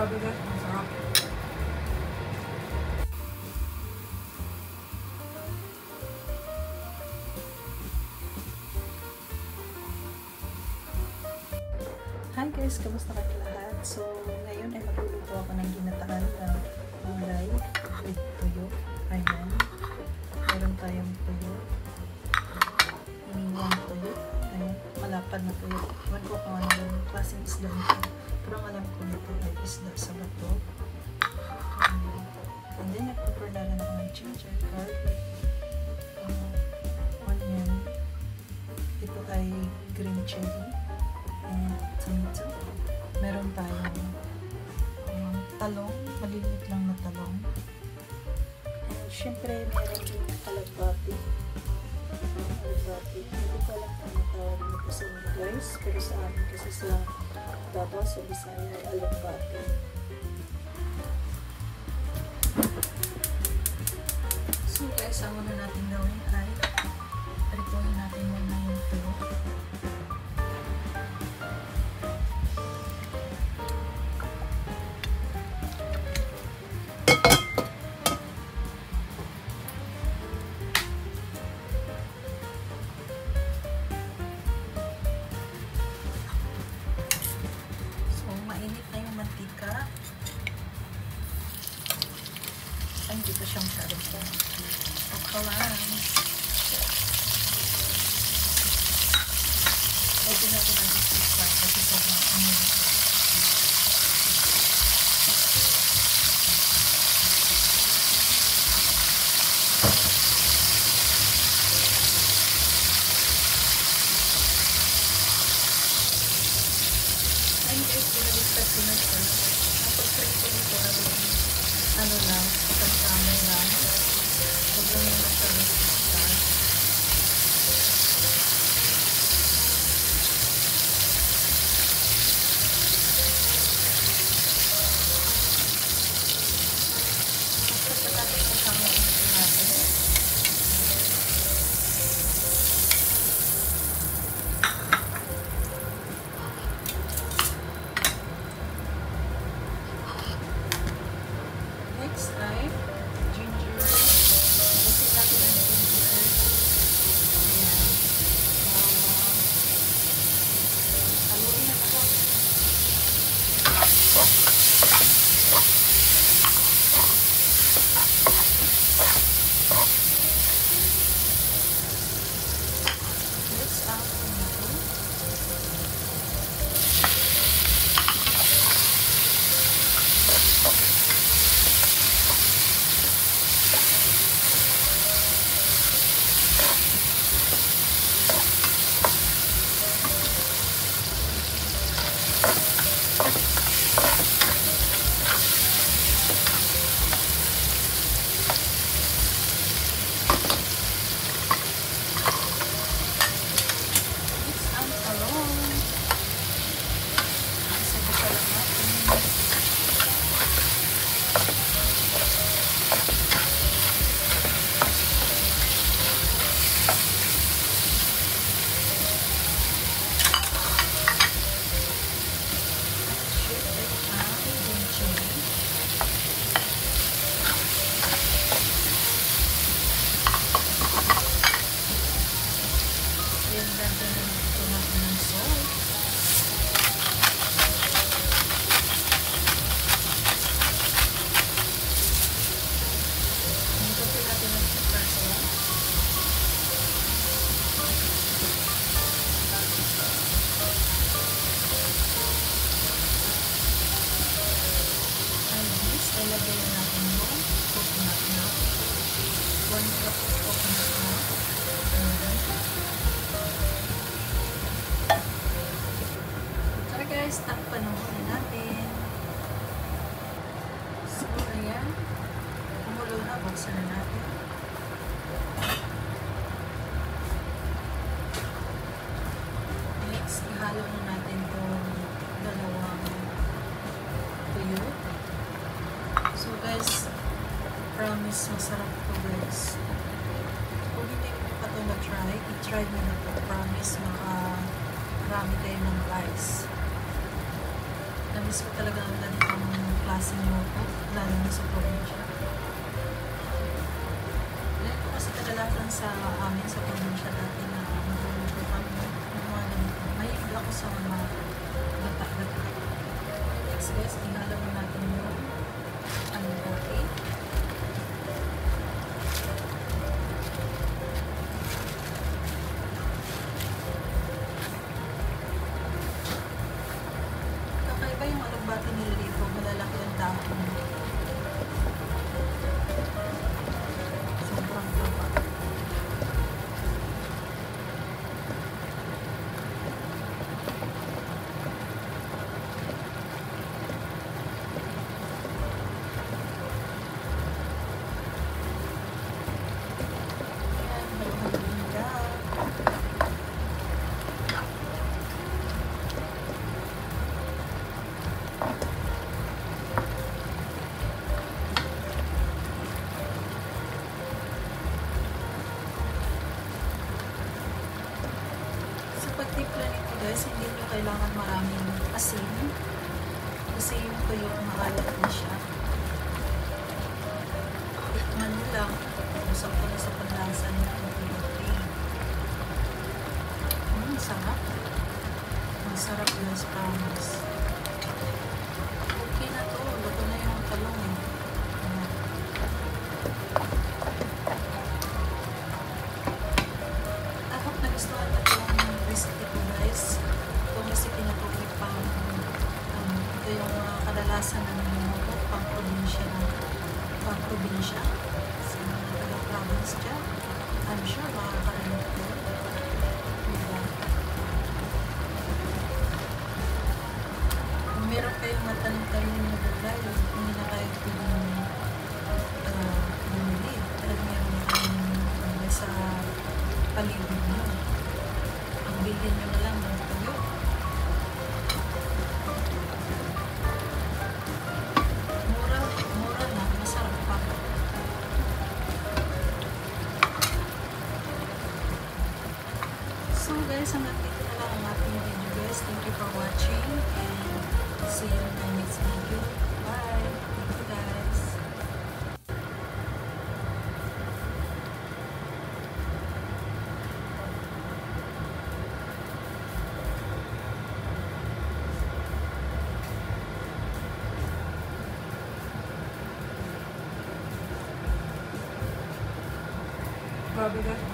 Grabe guys, masarap. Hi guys, kamusta kayo lahat? So, ngayon ay magluluto ako ng ginataan na gulay with tuyo. Ayan. Meron tayong tuyo. Iniwang tuyo. Ayan. Malapad na tuyo. Ewan ko kung ano yung klaseng isda nito. Pero ang alam ko nito ay isda sa bato. And then, nag-prepare na rin ako ng ginger, garlic, onion. Ito ay green chili. And tomato. Meron tayong talong, maliliit lang na talong. And syempre, meron din kalabati. Hindi ko alam kung matawag nito sa inyo guys, pero sa amin kasi sa Davao, sa Bisaya ay alabati. So guys, ang muna natin gawin ay prituhin natin muna yung tuyo. Ay, hindi ko siyang masyadong po. Pagkawan. Pwede natin ang isa kasi sobrang amin ito. Ay, guys, pinalipat ko na siya. Ang pag-prito nito ano lang, pagkamay lang. Huwag lang yung masyadong pista. Pagkatapos kasama ito natin. Next ay ginger. Kasi natin ang ginger. Ayan. Bawang. Haluin na ito. Next ang tomato. Ilagay natin yung coconut milk. 1 cup of coconut milk. Tara guys, takpan muna natin. So, ayan. Kumulo na, buksan na natin. Next, ihalo na natin itong dalawang tuyo. So guys, promise masarap ito guys. Kung hindi mo pa ito na-try, i-try mo na ito. Promise makarami kayo ng rice. Namiss ko talaga ang ganitong klaseng luto, lalo na sa probinsya. Yan po kasi kadalasan sa amin sa probinsya dati na magluluto kami ng mga ganito. Mahilig ako sa mga gata-gata. Next guys, ihalo mo natin yung alibati. Kakaiba yung alibati nila dito, malalaki ang dahon. Sobrang taba. Pagtipla nito guys, hindi nyo kailangan maraming asin kasi yung tuyo maalat na siya. Tikman nyo lang, usap ko na sa panlasa niya ang tuyo. Sarap. Masarap guys, promise. Okay na to, luto na yung talong eh. I hope nagustuhan na itong recipe ko guys. Itong recipe na to ay ito yung kadalasan na niluluto pang probinsya sa mga taga-province dyan. I'm sure makakarinig ko. Diba? Kung meron kayong matanim-tanim na gulay, hindi na kayo pwedeng bumili. Talagang meron kayo sa paligid nyo. Ang bilhin nyo na lang ng tuyo. Mura na, masarap pa. So guys, hanggang dito na lang ang ating video guys. Thank you for watching and see you in the next video. Bye! Thank you guys! Grabe guys.